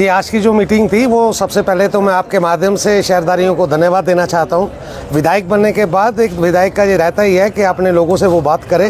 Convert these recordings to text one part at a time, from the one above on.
ये आज की जो मीटिंग थी वो सबसे पहले तो मैं आपके माध्यम से शहरदारियों को धन्यवाद देना चाहता हूँ। विधायक बनने के बाद एक विधायक का ये रहता ही है कि अपने लोगों से वो बात करे,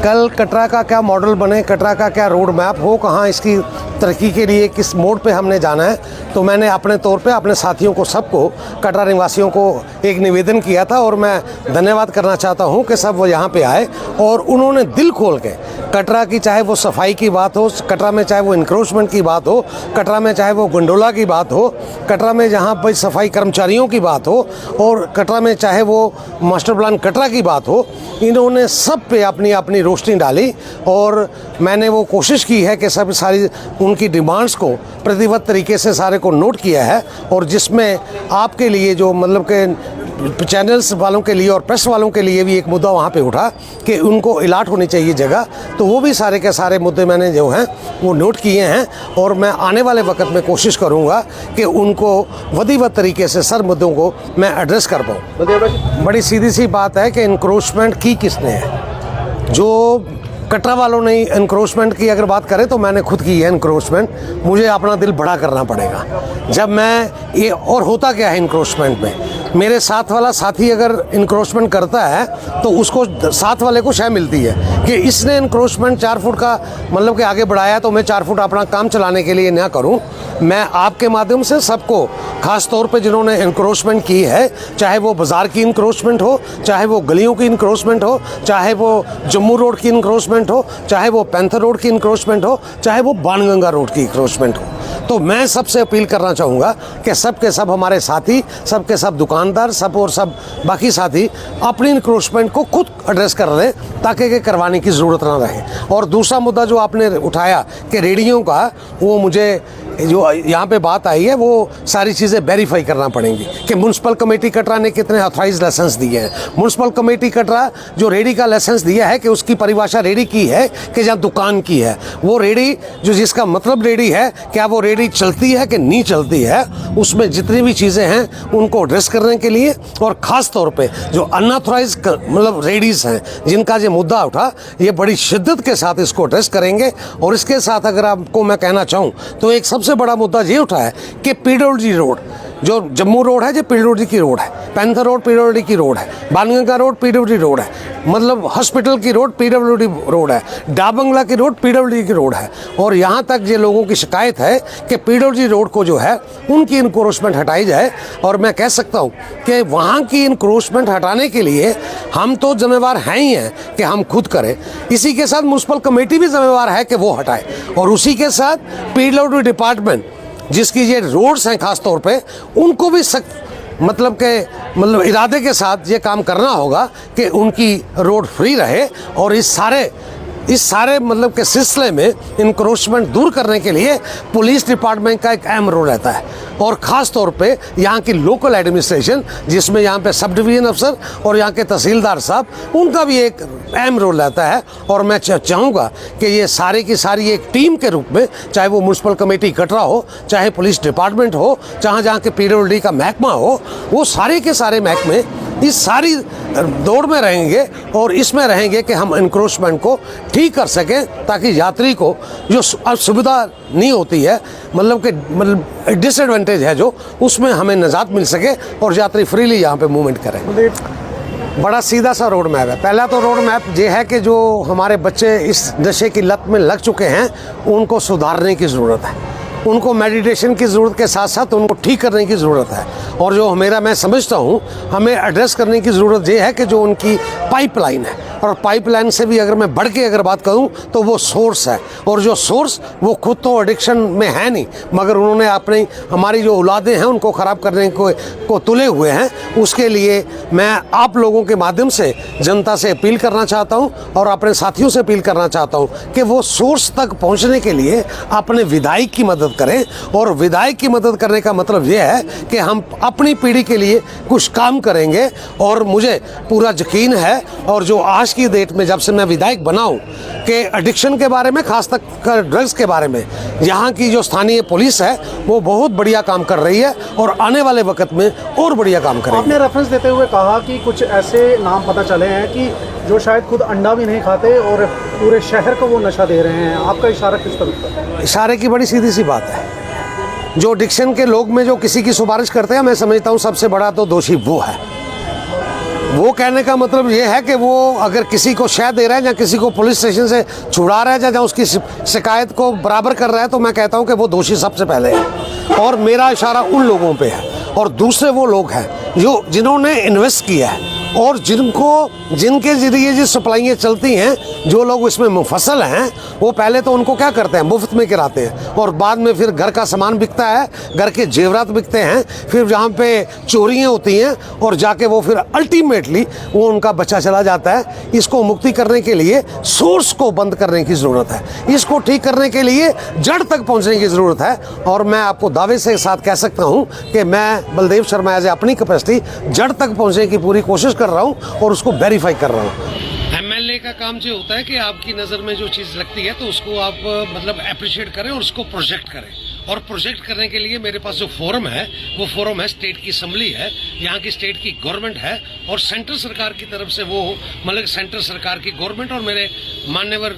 कल कटरा का क्या मॉडल बने, कटरा का क्या रोड मैप हो, कहाँ इसकी तरक्की के लिए किस मोड़ पे हमने जाना है। तो मैंने अपने तौर पे अपने साथियों को, सबको, कटरा निवासियों को एक निवेदन किया था और मैं धन्यवाद करना चाहता हूँ कि सब वो यहाँ पे आए और उन्होंने दिल खोल के कटरा की, चाहे वो सफाई की बात हो, कटरा में चाहे वो इंक्रोचमेंट की बात हो, कटरा में चाहे वो गंडोला की बात हो, कटरा में जहाँ पर सफाई कर्मचारियों की बात हो और कटरा में चाहे वो मास्टर प्लान कटरा की बात हो, इन्होंने सब पे अपनी अपनी रोशनी डाली और मैंने वो कोशिश की है कि सब सारी उनकी डिमांड्स को प्रतिबद्ध तरीके से सारे को नोट किया है। और जिसमें आपके लिए जो मतलब के चैनल्स वालों के लिए और प्रेस वालों के लिए भी एक मुद्दा वहाँ पे उठा कि उनको इलाट होनी चाहिए जगह, तो वो भी सारे के सारे मुद्दे मैंने जो हैं वो नोट किए हैं और मैं आने वाले वक्त में कोशिश करूँगा कि उनको विधिवत तरीके से सर मुद्दों को मैं एड्रेस कर पाऊँ। बड़ी सीधी सी बात है कि इंक्रोचमेंट की किसने है, जो कटरा वालों ने इंक्रोचमेंट की अगर बात करें तो मैंने खुद की है इंक्रोचमेंट। मुझे अपना दिल बड़ा करना पड़ेगा जब मैं ये, और होता क्या है इंक्रोचमेंट में, मेरे साथ वाला साथी अगर इंक्रोचमेंट करता है तो उसको साथ वाले को शय मिलती है कि इसने इंक्रोचमेंट 4 फुट का मतलब कि आगे बढ़ाया तो मैं 4 फुट अपना काम चलाने के लिए ना करूं। मैं आपके माध्यम से सबको, खास तौर पे जिन्होंने इंक्रोचमेंट की है, चाहे वो बाज़ार की इंक्रोचमेंट हो, चाहे वो गलियों की इंक्रोचमेंट हो, चाहे वो जम्मू रोड की इंक्रोचमेंट हो, चाहे वो पैंथर रोड की इंक्रोचमेंट हो, चाहे वो बाणगंगा रोड की इंक्रोचमेंट हो, तो मैं सबसे अपील करना चाहूँगा कि सब के सब हमारे साथी, सब के सब दुकानदार, सब और सब बाकी साथी अपनी इंक्रोचमेंट को खुद एड्रेस कर रहे ताकि के करवाने की ज़रूरत ना रहे। और दूसरा मुद्दा जो आपने उठाया कि रेडियो का, वो मुझे जो यहाँ पे बात आई है वो सारी चीज़ें वेरीफाई करना पड़ेंगी कि म्यूनसिपल कमेटी कटरा ने कितने ऑथराइज लाइसेंस दिए हैं। म्यूनसिपल कमेटी कटरा जो रेडी का लाइसेंस दिया है कि उसकी परिभाषा रेडी की है कि जहाँ दुकान की है, वो रेडी जो जिसका मतलब रेडी है, क्या वो रेडी चलती है कि नहीं चलती है, उसमें जितनी भी चीज़ें हैं उनको एड्रेस करने के लिए, और ख़ास तौर पे जो अनऑथराइज मतलब रेडीज़ हैं जिनका ये मुद्दा उठा, ये बड़ी शिद्दत के साथ इसको एड्रेस करेंगे। और इसके साथ अगर आपको मैं कहना चाहूँ तो एक सबसे बड़ा मुद्दा ये उठा है कि पीडब्ल्यूडी रोड, जो जम्मू रोड है, जो पीडब्ल्यूडी की रोड है, पैंथर रोड पीडब्ल्यूडी की रोड है, बाणगंगा रोड पीडब्ल्यूडी रोड है, मतलब हॉस्पिटल की रोड पीडब्ल्यूडी रोड है, डाबंगला की रोड पीडब्ल्यूडी की रोड है। और यहाँ तक ये लोगों की शिकायत है कि पीडब्ल्यूडी रोड को जो है उनकी इंक्रोचमेंट हटाई जाए। और मैं कह सकता हूँ कि वहाँ की इंक्रोचमेंट हटाने के लिए हम तो जिम्मेवार हैं ही हैं कि हम खुद करें, इसी के साथ म्यूनसिपल कमेटी भी जिम्मेवार है कि वो हटाए, और उसी के साथ पीडब्ल्यूडी डिपार्टमेंट जिसकी ये रोड्स हैं खास तौर पे, उनको भी सख्त मतलब इरादे के साथ ये काम करना होगा कि उनकी रोड फ्री रहे। और इस सारे मतलब के सिलसिले में इंक्रोचमेंट दूर करने के लिए पुलिस डिपार्टमेंट का एक अहम रोल रहता है, और ख़ास तौर पे यहाँ की लोकल एडमिनिस्ट्रेशन, जिसमें यहाँ पे सब डिवीज़न अफसर और यहाँ के तहसीलदार साहब, उनका भी एक अहम रोल रहता है। और मैं चाहूँगा कि ये सारे की सारी एक टीम के रूप में, चाहे वो म्यूनसिपल कमेटी कटरा हो, चाहे पुलिस डिपार्टमेंट हो, जहाँ के पीडब्ल्यूडी का महकमा हो, वो सारे के सारे महकमे इस सारी दौड़ में रहेंगे और इसमें रहेंगे कि हम इंक्रोचमेंट को ठीक कर सकें, ताकि यात्री को जो सुविधा नहीं होती है, मतलब डिसएडवांटेज है जो, उसमें हमें निजात मिल सके और यात्री फ्रीली यहाँ पे मूवमेंट करें। बड़ा सीधा सा रोड मैप है। पहला तो रोड मैप ये है कि जो हमारे बच्चे इस नशे की लत में लग चुके हैं उनको सुधारने की ज़रूरत है, उनको मेडिटेशन की ज़रूरत के साथ साथ उनको ठीक करने की ज़रूरत है। और जो मैं समझता हूँ हमें एड्रेस करने की ज़रूरत ये है कि जो उनकी पाइपलाइन है, और पाइपलाइन से भी अगर मैं बढ़ के अगर बात करूँ तो वो सोर्स है, और जो सोर्स वो खुद तो एडिक्शन में है नहीं, मगर उन्होंने अपनी हमारी जो औलादें हैं उनको ख़राब करने को तुले हुए हैं। उसके लिए मैं आप लोगों के माध्यम से जनता से अपील करना चाहता हूँ और अपने साथियों से अपील करना चाहता हूँ कि वो सोर्स तक पहुँचने के लिए अपने विधायक की मदद करें। और विधायक की मदद करने का मतलब ये है कि हम अपनी पीढ़ी के लिए कुछ काम करेंगे। और मुझे पूरा यकीन है, और जो आज की डेट में जब से मैं विधायक बना हूँ, कि एडिक्शन के बारे में, खास तक ड्रग्स के बारे में यहाँ की जो स्थानीय पुलिस है वो बहुत बढ़िया काम कर रही है और आने वाले वक्त में और बढ़िया काम करेगी। आपने रेफरेंस देते हुए कहा कि कुछ ऐसे नाम पता चले हैं कि जो शायद खुद अंडा भी नहीं खाते और पूरे शहर को वो नशा दे रहे हैं, आपका इशारा किस तरफ है? इशारे की बड़ी सीधी सी बात है जो डिक्शन के लोग में जो किसी की सिफारिश करते हैं, मैं समझता हूँ सबसे बड़ा तो दोषी वो है। वो कहने का मतलब ये है कि वो अगर किसी को शय दे रहा है या किसी को पुलिस स्टेशन से छुड़ा रहा है या उसकी शिकायत को बराबर कर रहा है, तो मैं कहता हूँ कि वो दोषी सबसे पहले है। और मेरा इशारा उन लोगों पे है। और दूसरे वो लोग हैं जिन्होंने इन्वेस्ट किया है और जिनके जरिए जो सप्लाइयाँ चलती हैं, जो लोग इसमें मुफस्सल हैं, वो पहले तो उनको क्या करते हैं, मुफ्त में गिराते हैं और बाद में फिर घर का सामान बिकता है, घर के जेवरात बिकते हैं, फिर जहाँ पे चोरियाँ होती हैं और जाके वो फिर अल्टीमेटली वो उनका बच्चा चला जाता है। इसको मुक्ति करने के लिए सोर्स को बंद करने की ज़रूरत है, इसको ठीक करने के लिए जड़ तक पहुँचने की ज़रूरत है। और मैं आपको दावे से साथ कह सकता हूँ कि मैं बलदेव शर्मा एज अपनी कैपेसिटी जड़ तक पहुँचने की पूरी कोशिश कर रहा हूँ और उसको वेरीफाई कर रहा हूँ। एमएलए का काम जो होता है कि आपकी नज़र में जो चीज़ लगती है तो उसको आप मतलब अप्रिशिएट करें और उसको प्रोजेक्ट करें। और प्रोजेक्ट करने के लिए मेरे पास जो फोरम है, वो फोरम है स्टेट की असम्बली है, यहाँ की स्टेट की गवर्नमेंट है और सेंट्रल सरकार की तरफ से वो मतलब सेंट्रल सरकार की गवर्नमेंट और मेरे मान्यवर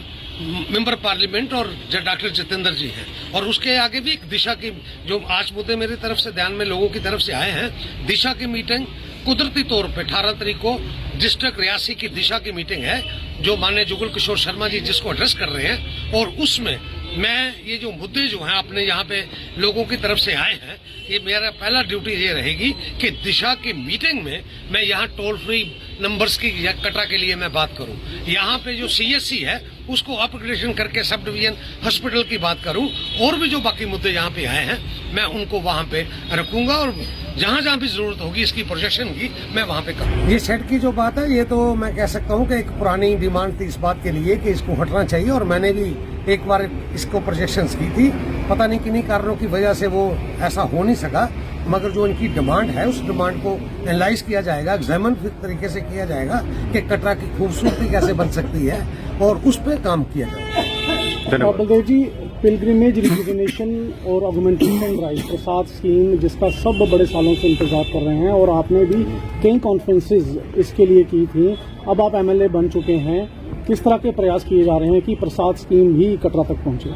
मेंबर पार्लियामेंट और डॉक्टर जितेंद्र जी हैं। और उसके आगे भी एक दिशा की जो आज मुद्दे मेरी तरफ से ध्यान में लोगों की तरफ से आए हैं, दिशा की मीटिंग कुदरती तौर पे 18 तारीख को डिस्ट्रिक्ट रियासी की दिशा की मीटिंग है, जो माननीय जुगल किशोर शर्मा जी जिसको एड्रेस कर रहे हैं। और उसमें मैं ये जो मुद्दे जो हैं अपने यहाँ पे लोगों की तरफ से आए हैं, ये मेरा पहला ड्यूटी ये रहेगी कि दिशा की मीटिंग में मैं यहाँ टोल फ्री नंबर्स की कटरा के लिए मैं बात करूँ, यहाँ पे जो सीएससी है उसको अपग्रेडेशन करके सब डिवीजन हॉस्पिटल की बात करूँ, और भी जो बाकी मुद्दे यहाँ पे आए हैं मैं उनको वहाँ पे रखूंगा और जहाँ जहाँ भी जरूरत होगी इसकी प्रोजेक्शन की मैं वहाँ पे करूँगा। ये शेड की जो बात है, ये तो मैं कह सकता हूँ कि एक पुरानी डिमांड थी इस बात के लिए कि इसको हटना चाहिए और मैंने भी एक बार इसको प्रोजेक्शंस की थी। पता नहीं किन्हीं कारणों की वजह से वो ऐसा हो नहीं सका, मगर जो इनकी डिमांड है उस डिमांड को एनालाइज किया जाएगा, एग्जामिन तरीके से किया जाएगा कि कटरा की खूबसूरती कैसे बन सकती है और उस पर काम किया जाएगा। बलदेव जी, पिलग्रिमेज रिजुविनेशन और ऑगमेंटेशन ड्राइव प्रसाद स्कीम जिसका सब बड़े सालों से इंतजार कर रहे हैं और आपने भी कई कॉन्फ्रेंसेज इसके लिए की थी, अब आप एमएलए बन चुके हैं, किस तरह के प्रयास किए जा रहे हैं कि प्रसाद स्कीम भी कटरा तक पहुंचे?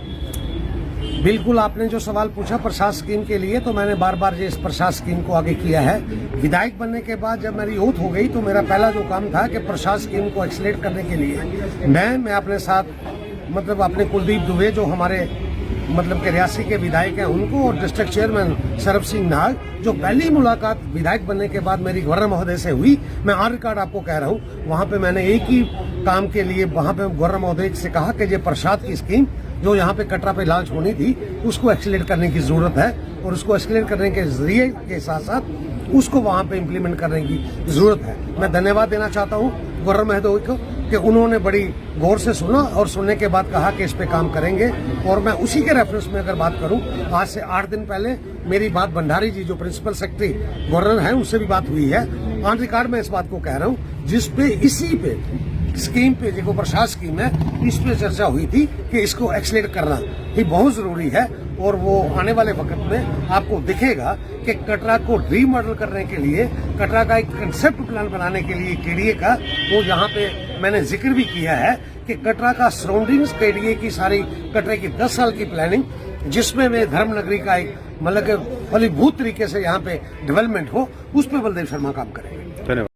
बिल्कुल, आपने जो सवाल पूछा प्रसाद स्कीम के लिए, तो मैंने बार बार इस प्रसाद स्कीम को आगे किया है। विधायक बनने के बाद जब मेरी ओथ हो गई तो मेरा पहला जो काम था कि प्रसाद स्कीम को एक्सलेट करने के लिए मैं अपने साथ मतलब अपने कुलदीप दुबे जो हमारे मतलब के रियासी के विधायक हैं उनको और डिस्ट्रिक्ट चेयरमैन सरब सिंह नाग, जो पहली मुलाकात विधायक बनने के बाद मेरी गवर्नर महोदय से हुई, मैं ऑन रिकॉर्ड आपको कह रहा हूँ, वहाँ पे मैंने एक ही काम के लिए वहाँ पे गवर्नर महोदय से कहा कि ये प्रसाद की स्कीम जो यहाँ पे कटरा पे लॉन्च होनी थी उसको एक्सीलरेट करने की जरूरत है और उसको एक्सीलरेट करने के जरिए के साथ साथ उसको वहाँ पे इम्प्लीमेंट करने की जरूरत है। मैं धन्यवाद देना चाहता हूँ गवर्नर महोदय को कि उन्होंने बड़ी गौर से सुना और सुनने के बाद कहा कि इस पे काम करेंगे। और मैं उसी के रेफरेंस में अगर बात करूं, आज से 8 दिन पहले मेरी बात भंडारी जी जो प्रिंसिपल सेक्रेटरी गवर्नर हैं उनसे भी बात हुई है। ऑन रिकॉर्ड मैं इस बात को कह रहा हूं, जिस पे इसी पे स्कीम पे जो प्रसाद स्कीम है इस पे चर्चा हुई थी कि इसको एक्सीलरेट करना ही बहुत जरूरी है। और वो आने वाले वक्त में आपको दिखेगा कि कटरा को रीमॉडल करने के लिए, कटरा का एक कंसेप्ट प्लान बनाने के लिए केडीए का, वो यहाँ पे मैंने जिक्र भी किया है कि कटरा का सराउंडिंग्स केडीए की सारी कटरे की 10 साल की प्लानिंग, जिसमें वे धर्म नगरी का एक मतलब फलीभूत तरीके से यहाँ पे डेवलपमेंट हो, उस पर बलदेव शर्मा काम करेंगे। धन्यवाद।